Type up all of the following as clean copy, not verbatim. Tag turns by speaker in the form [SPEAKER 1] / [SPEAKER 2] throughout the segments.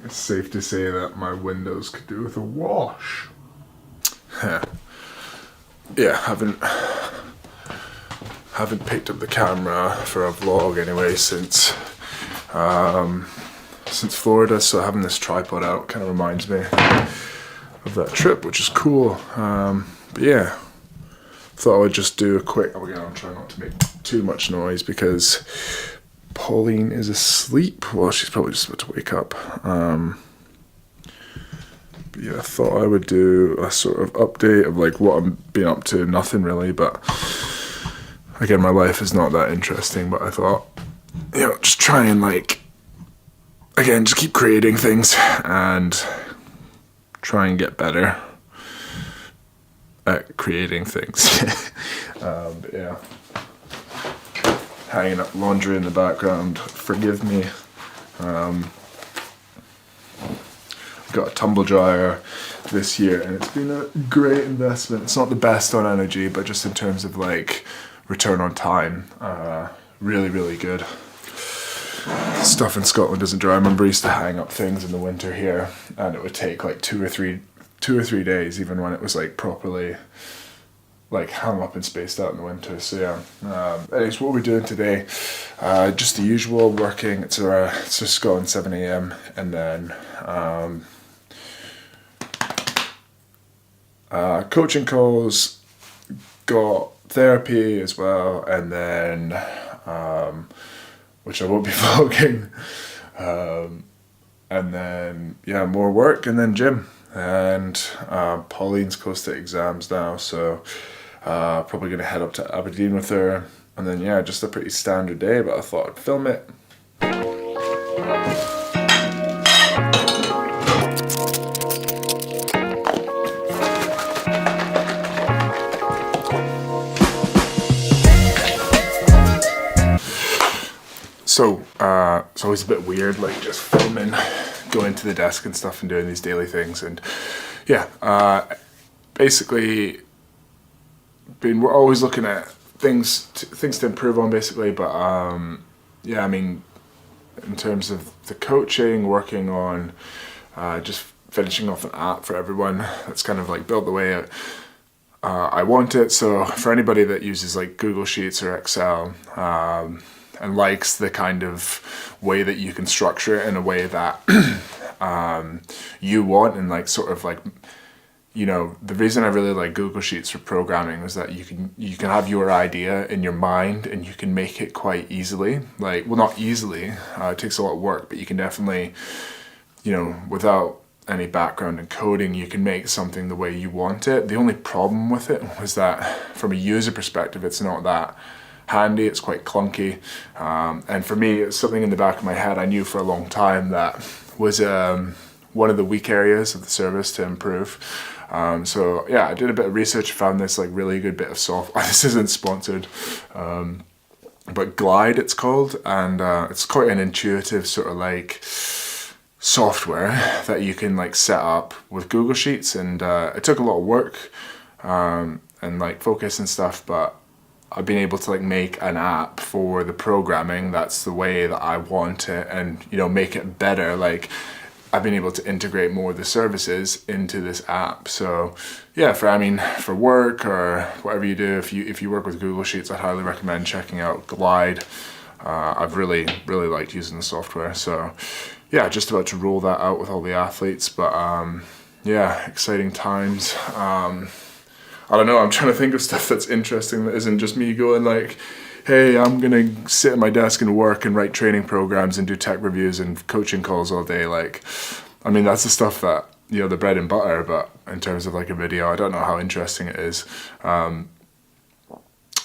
[SPEAKER 1] it's safe to say that my windows could do with a wash. Yeah, haven't picked up the camera for a vlog anyway since Florida, so having this tripod out kind of reminds me of that trip, which is cool. But yeah, thought I would just do a quick, again, I'll try not to make too much noise because Pauline is asleep. Well, she's probably just about to wake up. But yeah, I thought I would do a sort of update of like what I'm been up to. Nothing really, but again, my life is not that interesting, but I thought, just try and again, just keep creating things and try and get better at creating things. But yeah, hanging up laundry in the background, forgive me. Got a tumble dryer this year and it's been a great investment. It's not the best on energy, but just in terms of return on time, really, really good. Stuff in Scotland doesn't dry. I remember I used to hang up things in the winter here and it would take like two or three days, even when it was properly hung up and spaced out in the winter. So yeah, anyways, what we're doing today, just the usual working. It's just going 7 a.m. and then coaching calls, got therapy as well, and then which I won't be vlogging, and then yeah, more work, and then gym. And Pauline's close to exams now, so probably gonna head up to Aberdeen with her, and then yeah, just a pretty standard day, but I thought I'd film it. So it's always a bit weird just filming, going to the desk and stuff and doing these daily things. And yeah, basically we're always looking at things to improve on basically, but yeah, I mean, in terms of the coaching, working on just finishing off an app for everyone that's kind of built the way I want it. So for anybody that uses Google Sheets or Excel, and likes the kind of way that you can structure it in a way that you want, and the reason I really like Google Sheets for programming is that you can have your idea in your mind and you can make it quite easily. Well, not easily, it takes a lot of work, but you can definitely, without any background in coding, you can make something the way you want it. The only problem with it was that from a user perspective, it's not that handy, it's quite clunky, and for me, it's something in the back of my head I knew for a long time that was one of the weak areas of the service to improve. So yeah, I did a bit of research, found this really good bit of software. This isn't sponsored, but Glide it's called, and it's quite an intuitive sort of software that you can set up with Google Sheets, and it took a lot of work and focus and stuff, but I've been able to make an app for the programming that's the way that I want it, and make it better. I've been able to integrate more of the services into this app. So yeah, for work or whatever you do, if you work with Google Sheets, I'd highly recommend checking out Glide. I've really liked using the software. So yeah, just about to roll that out with all the athletes, but yeah, exciting times. I don't know, I'm trying to think of stuff that's interesting that isn't just me going hey, I'm gonna sit at my desk and work and write training programs and do tech reviews and coaching calls all day. I mean, that's the stuff that, the bread and butter, but in terms of a video, I don't know how interesting it is.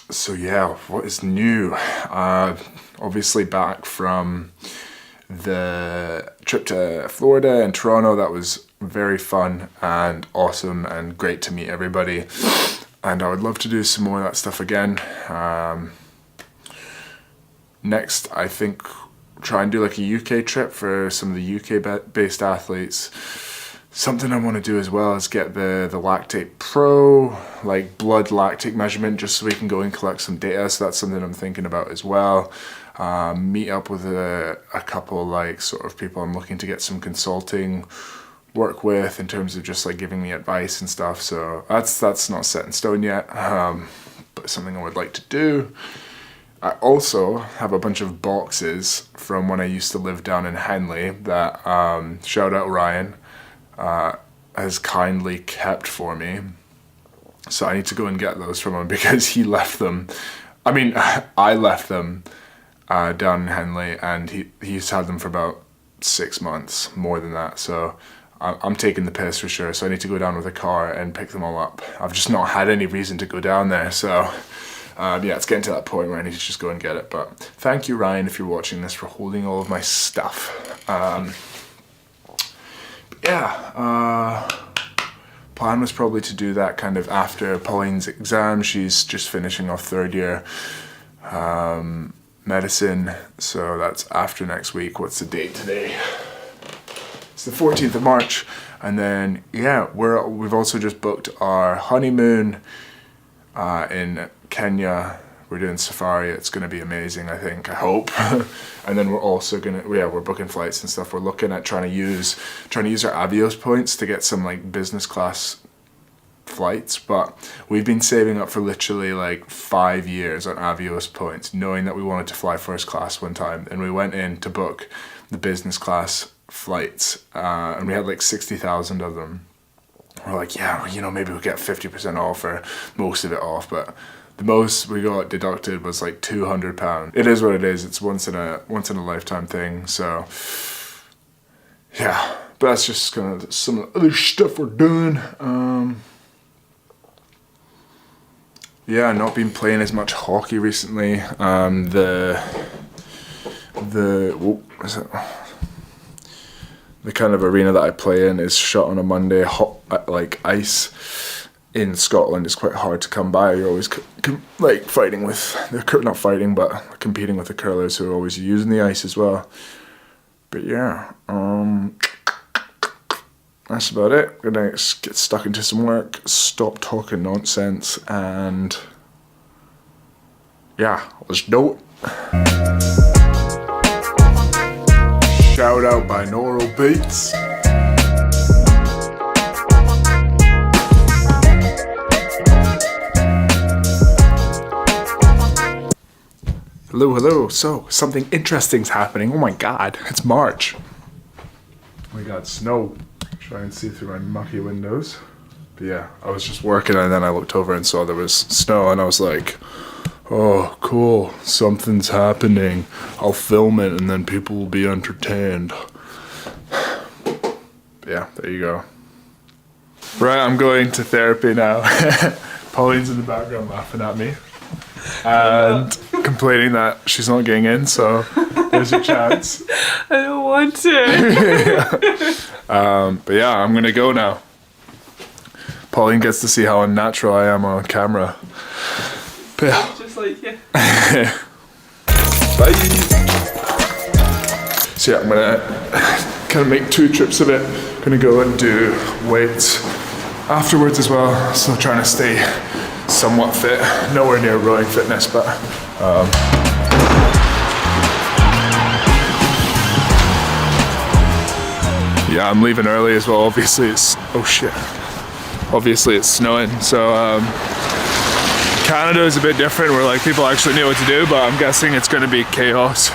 [SPEAKER 1] So yeah, what is new? Obviously back from the trip to Florida and Toronto. That was very fun and awesome and great to meet everybody, and I would love to do some more of that stuff again. Next, I think try and do a UK trip for some of the UK based athletes. Something I want to do as well is get the Lactate Pro, blood lactate measurement, just so we can go and collect some data. So that's something I'm thinking about as well. meet up with a couple like sort of people I'm looking to get some consulting work with in terms of just like giving me advice and stuff. So that's not set in stone yet, but something I would like to do. I also have a bunch of boxes from when I used to live down in Henley that, shout out Ryan, has kindly kept for me. So I need to go and get those from him because he left them. I mean, I left them down in Henley, and he's had them for about 6 months, more than that. So I'm taking the piss for sure. So I need to go down with a car and pick them all up. I've just not had any reason to go down there. So yeah, it's getting to that point where I need to just go and get it. But thank you, Ryan, if you're watching this, for holding all of my stuff. Yeah, plan was probably to do that kind of after Pauline's exam. She's just finishing off 3rd year medicine, so that's after next week. What's the date today? It's the 14th of March. And then yeah, we've also just booked our honeymoon in Kenya. We're doing safari. It's going to be amazing, I think, I hope. And then we're also we're booking flights and stuff. We're looking at trying to use our Avios points to get some like business class flights, but we've been saving up for literally like 5 years on Avios points, knowing that we wanted to fly first class one time, and we went in to book the business class flights, and we had like 60,000 of them. We're like, yeah, you know, maybe we'll get 50% off or most of it off, but the most we got deducted was like £200. It is what it is. It's once in a lifetime thing. So yeah, but that's just kind of some of the other stuff we're doing. Yeah, not been playing as much hockey recently. The kind of arena that I play in is shut on a Monday. Like ice in Scotland is quite hard to come by. You're always like fighting with not fighting, but competing with the curlers who are always using the ice as well. But yeah, that's about it. Gonna get stuck into some work, stop talking nonsense, and yeah, let's do it. Shout out binaural beats. Hello. So, something interesting's happening. Oh my god, it's March. We got snow. Try and see through my mucky windows. But yeah, I was just working and then I looked over and saw there was snow and I was like, oh, cool, something's happening. I'll film it and then people will be entertained. But yeah, there you go. Right, I'm going to therapy now. Pauline's in the background laughing at me and complaining that she's not getting in, so there's your chance.
[SPEAKER 2] I don't want to.
[SPEAKER 1] But yeah, I'm gonna go now. Pauline gets to see how unnatural I am on camera. But yeah.
[SPEAKER 2] Just like, yeah.
[SPEAKER 1] Bye. So yeah, I'm gonna kind of make 2 trips of it. Gonna go and do weights afterwards as well. Still trying to stay somewhat fit. Nowhere near rowing fitness, but yeah, I'm leaving early as well. Obviously it's snowing, so Canada is a bit different where like people actually know what to do, but I'm guessing it's going to be chaos.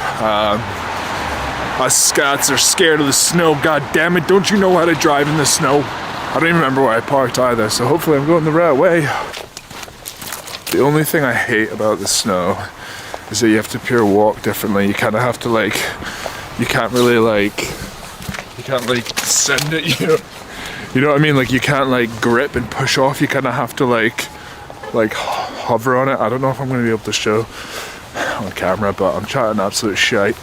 [SPEAKER 1] Us Scots are scared of the snow. God damn it, don't you know how to drive in the snow? I don't even remember where I parked either, so hopefully I'm going the right way. The only thing I hate about the snow is that you have to pure walk differently. You kind of have to like, you can't send it, you know what I mean? Like you can't like grip and push off. You kind of have to like hover on it. I don't know if I'm going to be able to show on camera, but I'm chatting absolute shite.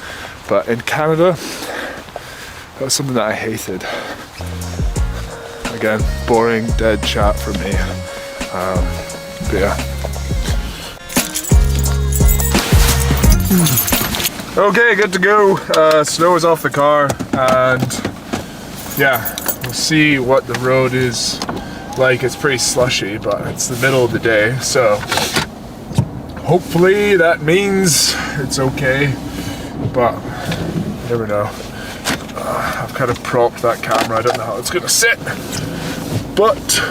[SPEAKER 1] But in Canada, that was something that I hated. Again, boring, dead chat for me. But yeah. Okay, good to go. Snow is off the car, and yeah, we'll see what the road is like. It's pretty slushy, but it's the middle of the day, so hopefully that means it's okay. but you never know. I've kind of propped that camera. I don't know how it's gonna sit, but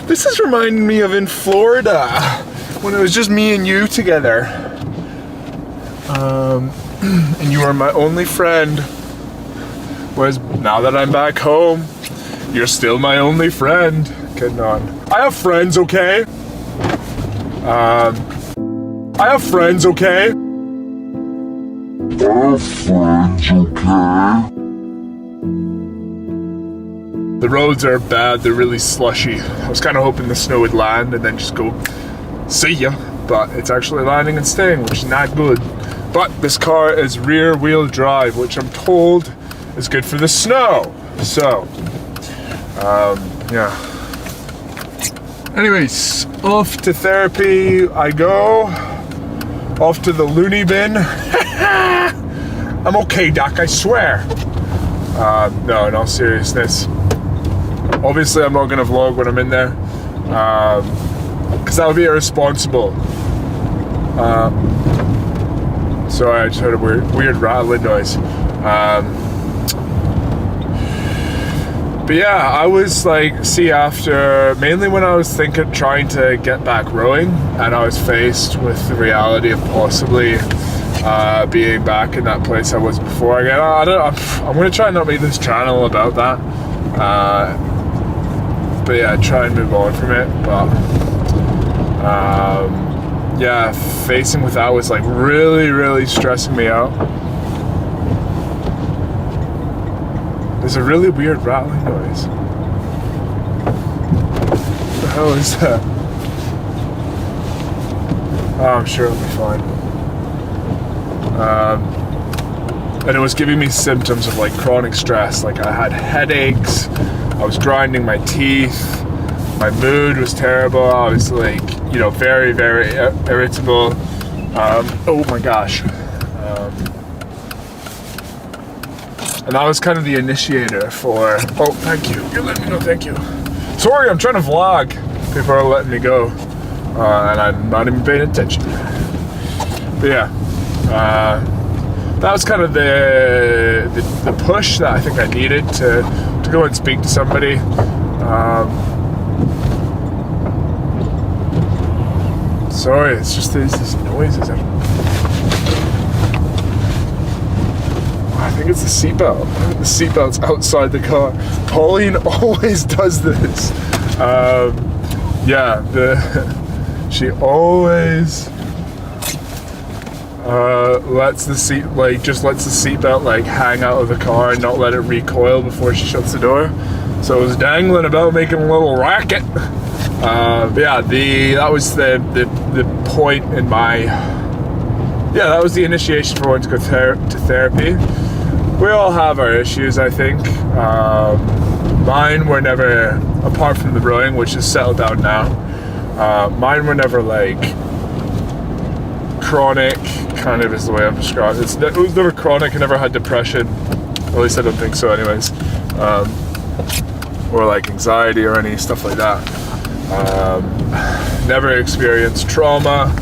[SPEAKER 1] this is reminding me of in Florida when it was just me and you together, and you were my only friend. Whereas now that I'm back home, you're still my only friend. Kidding on. I have friends, okay? I have friends, okay? The roads are bad, they're really slushy. I was kind of hoping the snow would land and then just go, see ya. But it's actually landing and staying, which is not good. But this car is rear wheel drive, which I'm told is good for the snow. So, yeah. Anyways, off to therapy I go. Off to the loony bin. I'm okay, Doc, I swear. No, in all seriousness. Obviously, I'm not gonna vlog when I'm in there, because that would be irresponsible. Sorry, I just heard a weird rattling noise. But yeah, I was like, after, mainly when I was trying to get back rowing, and I was faced with the reality of possibly being back in that place I was before again. I'm gonna try and not make this channel about that. But yeah, try and move on from it. But yeah, facing with that was like really stressing me out. There's a really weird rattling noise. What the hell is that? Oh, I'm sure it'll be fine. And it was giving me symptoms of like chronic stress. Like I had headaches, I was grinding my teeth, my mood was terrible, I was like, you know, very irritable. Oh my gosh. And that was kind of the initiator for, oh, thank you, you're letting me know, thank you. Sorry, I'm trying to vlog. People are letting me go, and I'm not even paying attention. But yeah, that was kind of the push that I think I needed to go and speak to somebody. Sorry, it's just these noises. I think it's the seatbelt. I think the seatbelt's outside the car. Pauline always does this. Yeah, she always lets the seatbelt like hang out of the car and not let it recoil before she shuts the door. So it was dangling about, making a little racket. But yeah, that was the point in my. Yeah, that was the initiation for wanting to go to therapy. We all have our issues, I think. Mine were never, apart from the rowing, which is settled down now, mine were never like chronic, kind of is the way I've described it. It was never chronic. I never had depression. At least I don't think so anyways. Or like anxiety or any stuff like that. Never experienced trauma.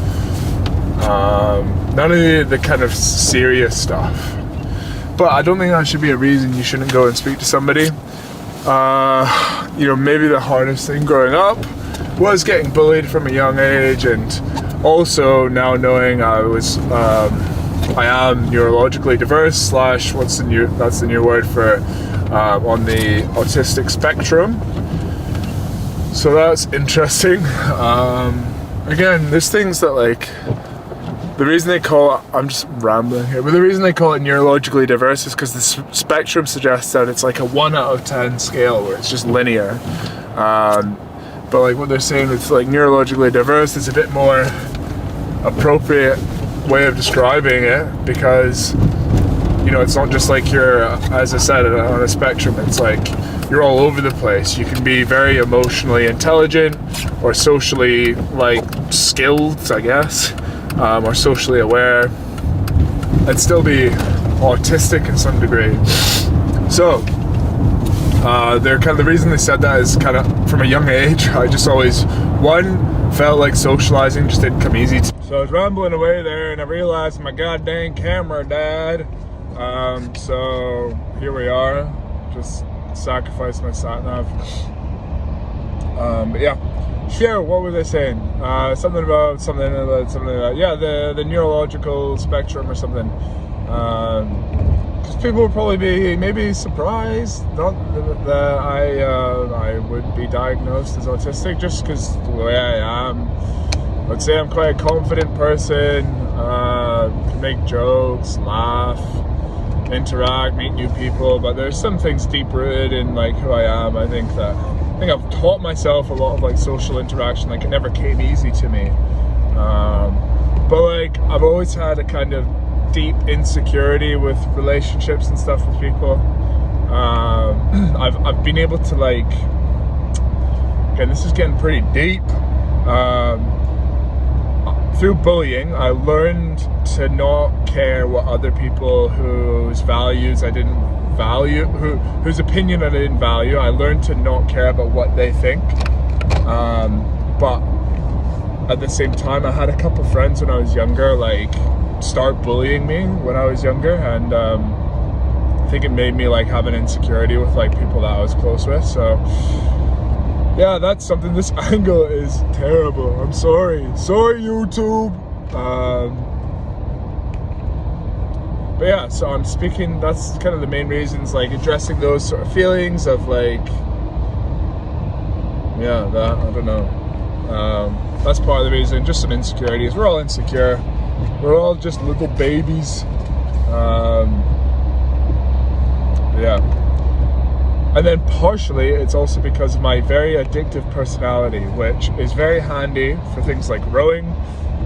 [SPEAKER 1] None of the kind of serious stuff. But I don't think that should be a reason you shouldn't go and speak to somebody. You know, maybe the hardest thing growing up was getting bullied from a young age, and also now knowing I am neurologically diverse / that's the new word for on the autistic spectrum. So that's interesting. Again, there's things that like, the reason they call it, I'm just rambling here, but the reason they call it neurologically diverse is because the spectrum suggests that it's like a 1 out of 10 scale where it's just linear. But like what they're saying, it's like neurologically diverse is a bit more appropriate way of describing it, because you know, it's not just like you're, as I said, on a spectrum. It's like you're all over the place. You can be very emotionally intelligent or socially like skilled, I guess, or socially aware, and still be autistic in some degree. So they're kind of, the reason they said that is kind of from a young age. I just always, one, felt like socializing just didn't come easy to. So I was rambling away there and I realized my goddamn camera died. So here we are, just sacrificed my sat nav. But yeah. Sure, what was I saying? Something about yeah, the neurological spectrum or something. Because people would probably be maybe surprised not that I would be diagnosed as autistic, just because the way I am. I'd say I'm quite a confident person, can make jokes, laugh, interact, meet new people, but there's some things deep rooted in like who I am. I think I've taught myself a lot of like social interaction, like it never came easy to me. But like I've always had a kind of deep insecurity with relationships and stuff with people. I've been able to like, again, this is getting pretty deep. Through bullying, I learned to not care what other people whose values I didn't value, whose opinion I didn't value. I learned to not care about what they think. But at the same time, I had a couple friends when I was younger, like, start bullying me when I was younger, and I think it made me like have an insecurity with like people that I was close with. So yeah, that's something. This angle is terrible. I'm sorry YouTube. But yeah, so I'm speaking, that's kind of the main reasons, like addressing those sort of feelings of like, yeah, that, I don't know. That's part of the reason, just some insecurities. We're all insecure. We're all just little babies. Yeah. And then partially, it's also because of my very addictive personality, which is very handy for things like rowing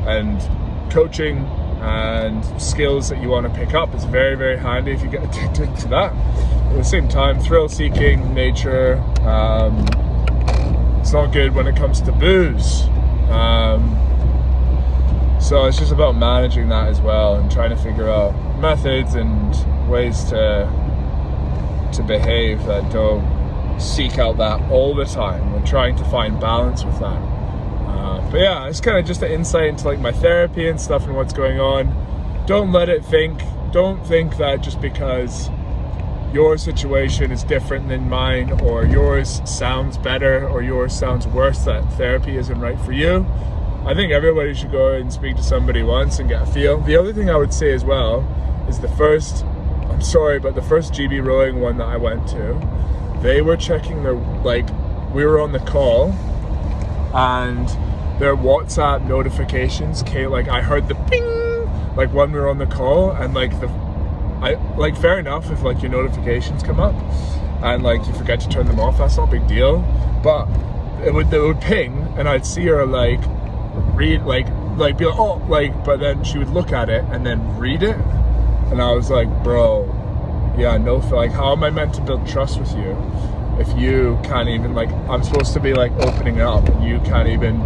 [SPEAKER 1] and coaching and skills that you want to pick up. It's very, very handy if you get addicted to that. At the same time, thrill-seeking nature, it's not good when it comes to booze. So it's just about managing that as well and trying to figure out methods and ways to behave that don't seek out that all the time and trying to find balance with that. But yeah, it's kind of just an insight into like my therapy and stuff and what's going on. Don't think that just because your situation is different than mine, or yours sounds better or yours sounds worse, that therapy isn't right for you. I think everybody should go and speak to somebody once and get a feel. The other thing I would say as well is the first GB rowing one that I went to, they were checking their, like, we were on the call and their WhatsApp notifications came, like I heard the ping, like when we were on the call, and like fair enough if like your notifications come up and like you forget to turn them off, that's not a big deal, but they would ping and I'd see her like read, like be like, oh, like, but then she would look at it and then read it, and I was like, bro, yeah, no, like, how am I meant to build trust with you if you can't even, like, I'm supposed to be like opening it up and you can't even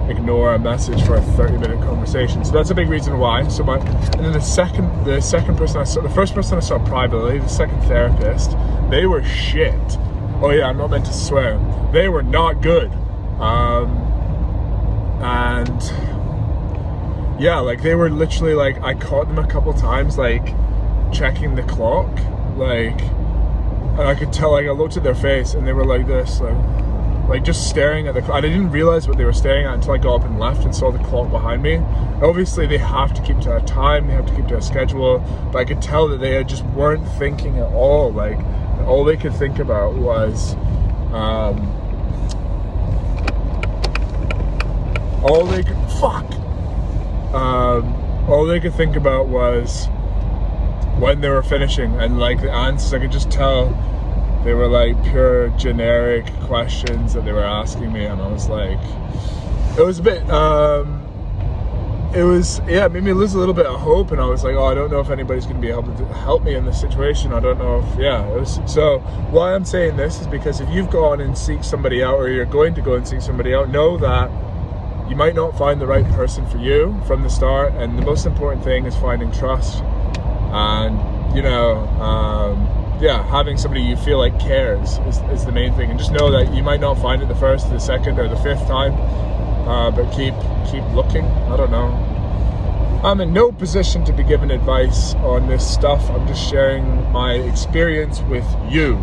[SPEAKER 1] ignore a message for a 30-minute conversation? So that's a big reason why. So and then the second person I saw, the first person I saw privately, the second therapist, they were shit. Oh yeah, I'm not meant to swear. They were not good. And yeah, like they were literally like, I caught them a couple times like checking the clock, like, and I could tell, like, I looked at their face and they were like this, like just staring at the clock. I didn't realize what they were staring at until I got up and left and saw the clock behind me. Obviously they have to keep to a time, they have to keep to a schedule, but I could tell that they just weren't thinking at all. Like all they could think about was all they could think about was when they were finishing, and like the answers, I could just tell they were like pure generic questions that they were asking me, and I was like, it was a bit, it made me lose a little bit of hope, and I was like, oh, I don't know if anybody's going to be able to help me in this situation. I don't know if, it was, so why I'm saying this is because if you've gone and seek somebody out, or you're going to go and seek somebody out, know that you might not find the right person for you from the start, and the most important thing is finding trust. And you know, yeah, having somebody you feel like cares is the main thing, and just know that you might not find it the first, the second, or the fifth time, but keep looking. I don't know. I'm in no position to be given advice on this stuff. I'm just sharing my experience with you.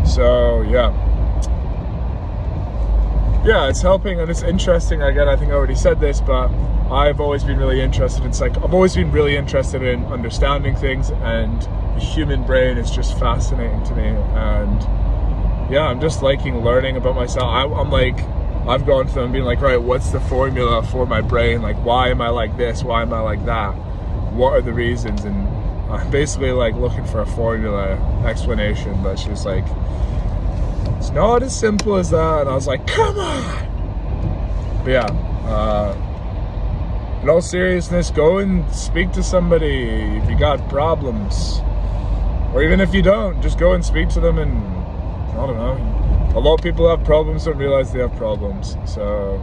[SPEAKER 1] So yeah, it's helping and it's interesting. Again, I think I already said this, but I've always been really interested in I've always been really interested in understanding things, and the human brain is just fascinating to me. And yeah, I'm just liking learning about myself. I'm like, I've gone through and been like, right, what's the formula for my brain? Like, why am I like this? Why am I like that? What are the reasons? And I'm basically like looking for a formula explanation, but she's like, it's not as simple as that. And I was like, come on. But yeah, in all seriousness, go and speak to somebody if you got problems. Or even if you don't, just go and speak to them. And I don't know. A lot of people have problems, don't realize they have problems. So,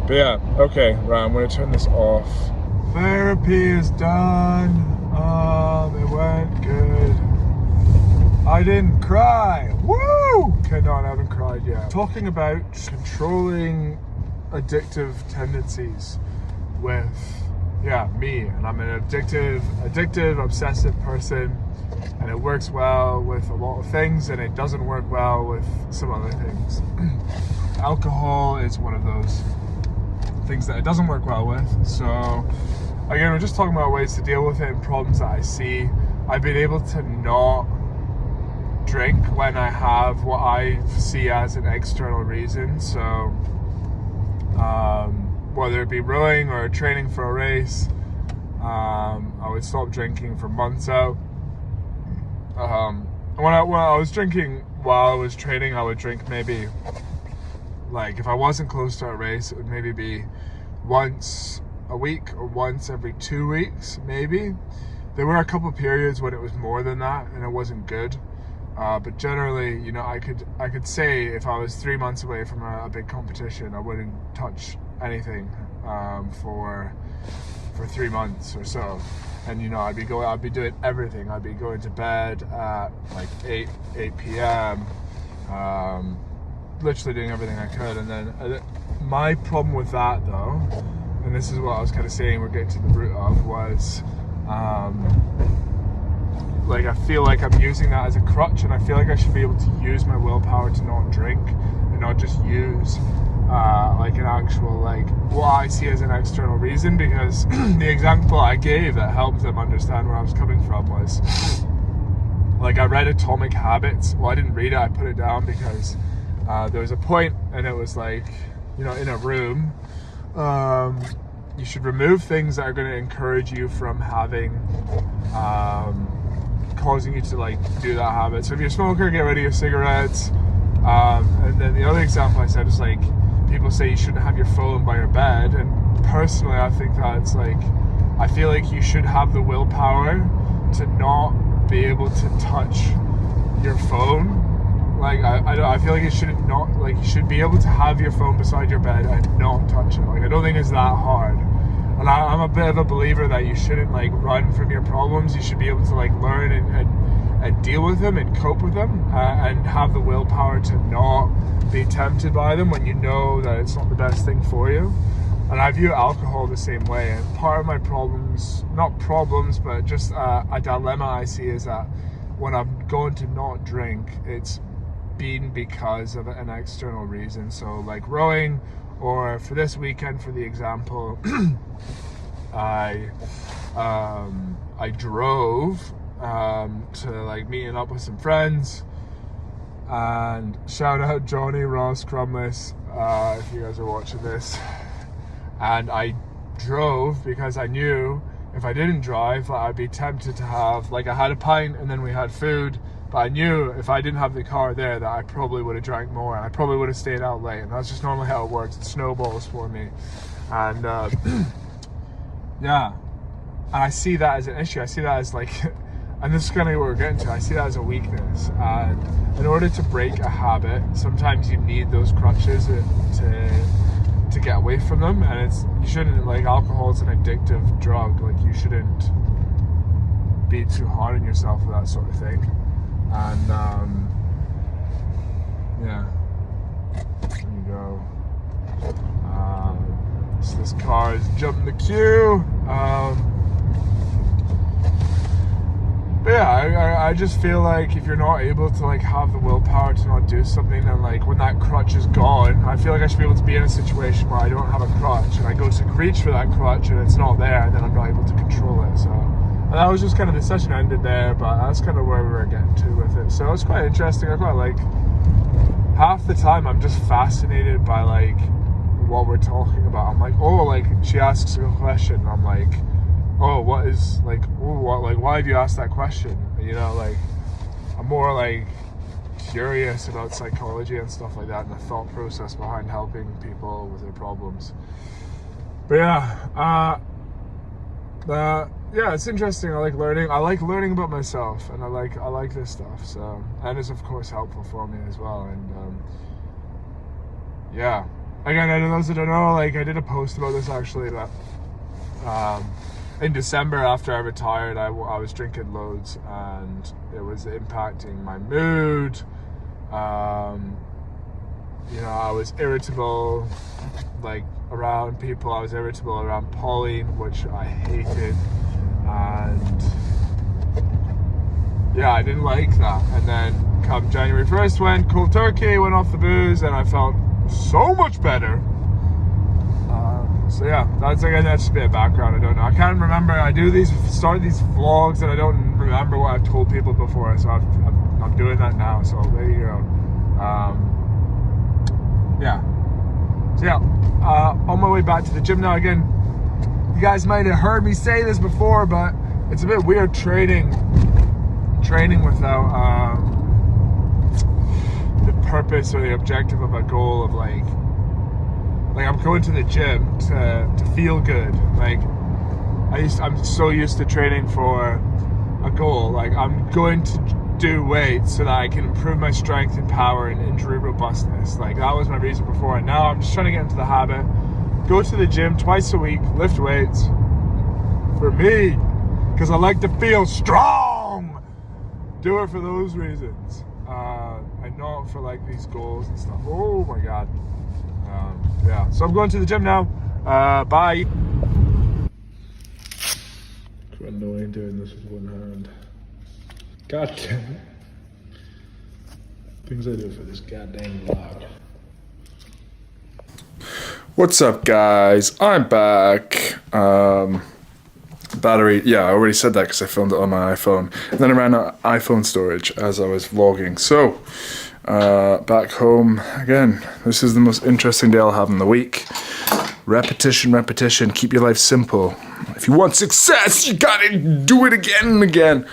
[SPEAKER 1] but yeah, okay, right, I'm gonna turn this off. Therapy is done. It went good. I didn't cry. Woo! Okay, no, I haven't cried yet. Talking about controlling addictive tendencies with, me. And I'm an addictive, obsessive person. And it works well with a lot of things, and it doesn't work well with some other things. Alcohol is one of those things that it doesn't work well with. So again, we're just talking about ways to deal with it and problems that I see. I've been able to not drink when I have what I see as an external reason. So whether it be rowing or training for a race, I would stop drinking for months out. When I was drinking while I was training, I would drink maybe, like, if I wasn't close to a race, it would maybe be once a week or once every 2 weeks, maybe. There were a couple periods when it was more than that, and it wasn't good. But generally, I could say if I was 3 months away from a big competition, I wouldn't touch anything for 3 months or so. And I'd be doing everything. I'd be going to bed at like 8 p.m. Literally doing everything I could. And then my problem with that, though, and this is what I was kind of saying, we're getting to the root of, was like, I feel like I'm using that as a crutch, and I feel like I should be able to use my willpower to not drink and not just use like an actual, like, what I see as an external reason. Because the example I gave that helped them understand where I was coming from was, like, I read Atomic Habits. Well, I didn't read it, I put it down because there was a point, and it was like, in a room, you should remove things that are going to encourage you from having causing you to, like, do that habit. So if you're a smoker, get rid of your cigarettes. And then the other example I said is, like, people say you shouldn't have your phone by your bed, and personally I think that's, like, I feel like you should have the willpower to not be able to touch your phone. Like, I feel like you should be able to have your phone beside your bed and not touch it. Like, I don't think it's that hard. And I'm a bit of a believer that you shouldn't, like, run from your problems. You should be able to, like, learn and deal with them and cope with them, and have the willpower to not be tempted by them when you know that it's not the best thing for you. And I view alcohol the same way. And part of my problems, not problems, but just a dilemma I see, is that when I'm going to not drink, it's been because of an external reason. So, like, rowing, or for this weekend, for the example, I drove to, like, meeting up with some friends, and shout out Johnny, Ross, Crumless, if you guys are watching this. And I drove because I knew if I didn't drive, like, I'd be tempted to have, like, I had a pint and then we had food, but I knew if I didn't have the car there that I probably would have drank more, and I probably would have stayed out late, and that's just normally how it works. It snowballs for me. And yeah, and I see that as an issue. I see that as, like, and this is kind of what we're getting to, I see that as a weakness. And in order to break a habit, sometimes you need those crutches to get away from them. And you shouldn't, like, alcohol is an addictive drug. Like, you shouldn't be too hard on yourself with that sort of thing. And yeah, there you go. So this car is jumping the queue. But yeah, I just feel like if you're not able to like have the willpower to not do something, then like when that crutch is gone, I feel like I should be able to be in a situation where I don't have a crutch and I go to reach for that crutch and it's not there, and then I'm not able to control it. So and that was just kind of, the session ended there, but that's kind of where we were getting to with it. So it's quite interesting. I quite like, half the time I'm just fascinated by like what we're talking about. I'm like, oh, like she asks a question and I'm like, oh, what is like, oh, what, like, why have you asked that question? You know, like, I'm more like curious about psychology and stuff like that, and the thought process behind helping people with their problems. But yeah, yeah, it's interesting. I like learning about myself, and I like this stuff. So, and it's of course helpful for me as well. And yeah, again, I know those that don't know, like I did a post about this actually, but in December after I retired, I was drinking loads and it was impacting my mood. You know, I was irritable like around people. I was irritable around Pauline, which I hated. And yeah, I didn't like that. And then come January 1st, went cold turkey, went off the booze, and I felt so much better. So yeah, that's just a bit of background. I don't know. I can't remember. I started these vlogs and I don't remember what I've told people before. So I'm doing that now. So there you go. Yeah. So yeah, on my way back to the gym now. Again, you guys might have heard me say this before, but it's a bit weird training without the purpose or the objective of a goal of like I'm going to the gym to feel good. Like I'm so used to training for a goal. Like I'm going to do weights so that I can improve my strength and power and injury robustness. Like that was my reason before, and now I'm just trying to get into the habit. Go to the gym twice a week, lift weights for me, because I like to feel strong. Do it for those reasons, and not for like these goals and stuff. Oh my god. Yeah, so I'm going to the gym now. Bye. It's annoying doing this with one hand. God damn it. Things I do for this goddamn vlog. What's up, guys? I'm back. Battery, yeah, I already said that because I filmed it on my iPhone. And then I ran out of iPhone storage as I was vlogging. So, back home again. This is the most interesting day I'll have in the week. Repetition, keep your life simple. If you want success, you gotta do it again and again.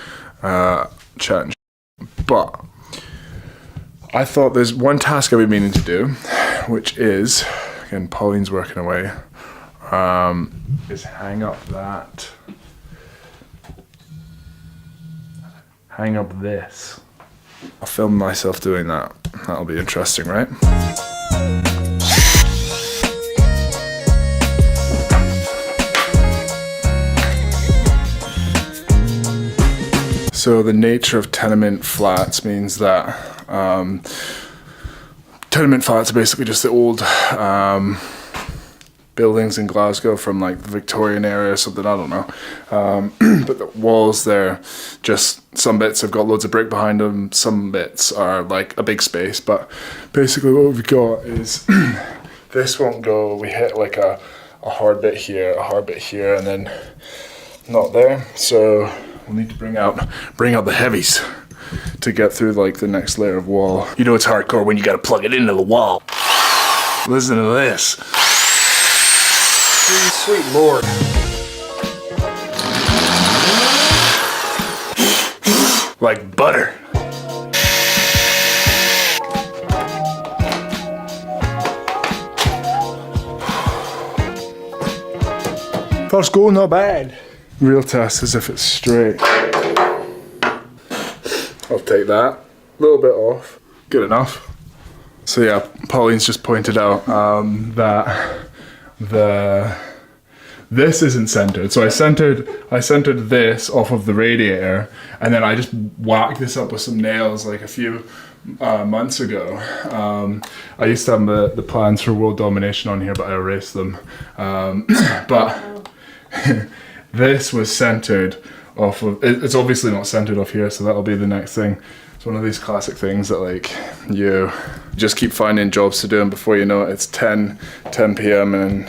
[SPEAKER 1] Chat. But I thought there's one task I've been meaning to do, which is, again, Pauline's working away, is hang up this. I'll film myself doing that. That'll be interesting, right? So the nature of tenement flats means that tenement flats are basically just the old buildings in Glasgow from like the Victorian era or something, I don't know. But the walls there, just some bits have got loads of brick behind them, some bits are like a big space, but basically what we've got is this won't go, we hit like a hard bit here, and then not there. So we'll need to bring out the heavies to get through like the next layer of wall. You know it's hardcore when you gotta plug it into the wall. Listen to this. Sweet Lord. Like butter. First go, not bad. Real test as if it's straight. I'll take that. A little bit off. Good enough. So yeah, Pauline's just pointed out that this isn't centered. So I centered this off of the radiator, and then I just whacked this up with some nails like a few months ago. I used to have the plans for world domination on here, but I erased them. But this was centered off of, it's obviously not centered off here, so that'll be the next thing. It's one of these classic things that like you just keep finding jobs to do, and before you know it, it's 10 p.m. and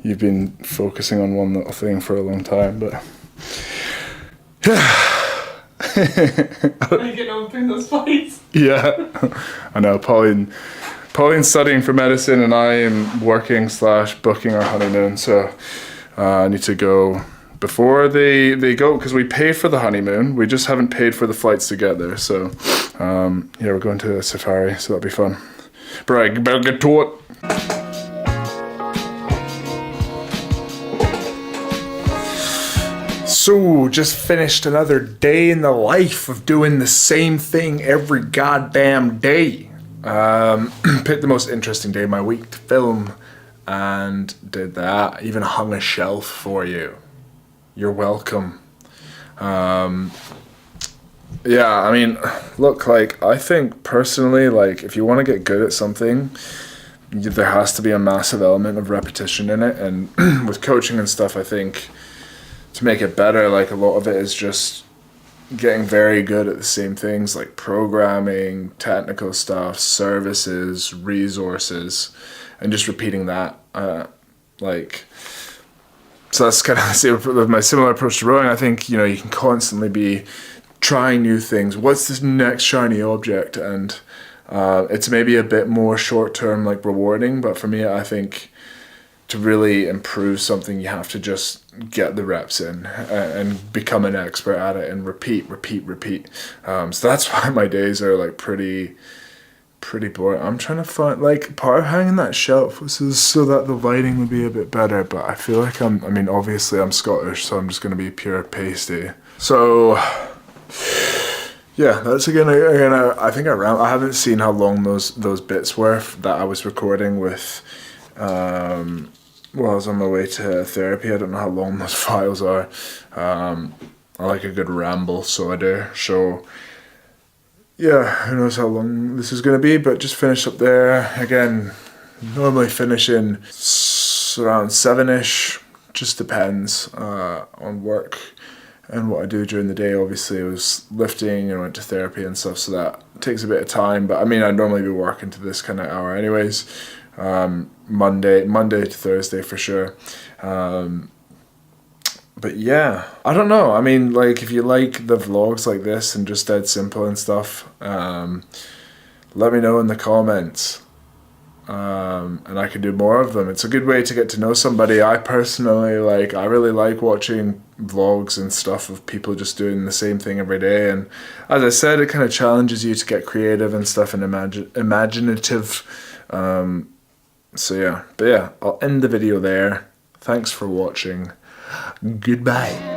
[SPEAKER 1] you've been focusing on one little thing for a long time. But
[SPEAKER 2] Are you getting on through those flights?
[SPEAKER 1] yeah, I know. Pauline's studying for medicine, and I am working / booking our honeymoon. So I need to go before they go, because we pay for the honeymoon. We just haven't paid for the flights to get there. So yeah, we're going to a safari, so that'll be fun. But I better get to it. So, just finished another day in the life of doing the same thing every goddamn day. Picked the most interesting day of my week to film, and did that. Even hung a shelf for you. You're welcome. Yeah, I mean, look, like, I think personally, like, if you want to get good at something, there has to be a massive element of repetition in it. And with coaching and stuff, I think to make it better, like, a lot of it is just getting very good at the same things, like programming, technical stuff, services, resources, and just repeating that. So that's kind of my similar approach to rowing. I think, you know, you can constantly be trying new things. What's this next shiny object? And it's maybe a bit more short-term, like, rewarding, but for me, I think to really improve something, you have to just get the reps in and become an expert at it and repeat. So that's why my days are like pretty boring. I'm trying to find, like, part of hanging that shelf was so that the lighting would be a bit better, but I feel like I mean, obviously I'm Scottish, so I'm just going to be pure pasty. So yeah, that's again, I think I haven't seen how long those bits were that I was recording with, well, I was on my way to therapy. I don't know how long those files are. I like a good ramble, so I do. So yeah, who knows how long this is going to be, but just finish up there. Again, normally finishing around 7ish, just depends on work and what I do during the day. Obviously, I was lifting and went to therapy and stuff, so that takes a bit of time, but I mean, I'd normally be working to this kind of hour anyways. Monday to Thursday for sure. But yeah, I don't know. I mean, like, if you like the vlogs like this and just dead simple and stuff, let me know in the comments. And I can do more of them. It's a good way to get to know somebody. I personally, I really like watching vlogs and stuff of people just doing the same thing every day. And as I said, it kind of challenges you to get creative and stuff and imaginative. So yeah, but yeah, I'll end the video there. Thanks for watching. Goodbye.